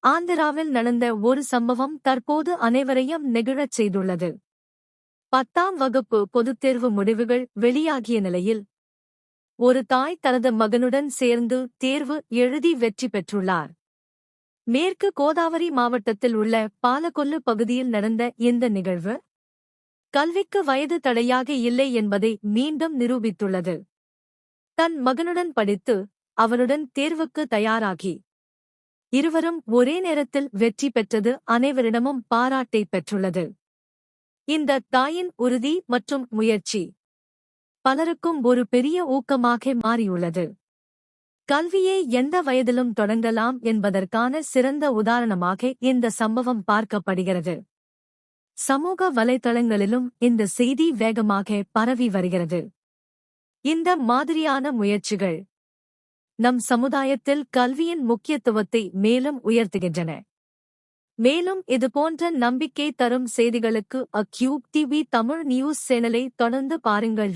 ஆந்திராவில் நடந்த ஒரு சம்பவம் தற்போது அனைவரையும் நெகிழச் செய்துள்ளது. 10ஆம் வகுப்பு பொதுத்தேர்வு முடிவுகள் வெளியாகிய நிலையில் ஒரு தாய் தனது மகனுடன் சேர்ந்து தேர்வு எழுதி வெற்றி பெற்றுள்ளார். மேற்கு கோதாவரி மாவட்டத்தில் உள்ள பாலக்கொல்லு பகுதியில் நடந்த இந்த நிகழ்வு கல்விக்கு வயது தடையாக இல்லை என்பதை மீண்டும் நிரூபித்துள்ளது. தன் மகனுடன் படித்து அவனுடன் தேர்வுக்கு தயாராகி இருவரும் ஒரே நேரத்தில் வெற்றி பெற்றது அனைவரிடமும் பாராட்டை பெற்றுள்ளது. இந்த தாயின் உறுதி மற்றும் முயற்சி பலருக்கும் ஒரு பெரிய ஊக்கமாக மாறியுள்ளது. கல்வியை எந்த வயதிலும் தொடங்கலாம் என்பதற்கான சிறந்த உதாரணமாக இந்த சம்பவம் பார்க்கப்படுகிறது. சமூக வலைதளங்களிலும் இந்த செய்தி வேகமாக பரவி வருகிறது. இந்த மாதிரியான முயற்சிகள் நம் சமுதாயத்தில் கல்வியின் முக்கியத்துவத்தை மேலும் உயர்த்துகின்றன. மேலும் இதுபோன்ற நம்பிக்கை தரும் செய்திகளுக்கு அக்யூப் டிவி தமிழ் நியூஸ் சேனலை தொடர்ந்து பாருங்கள்.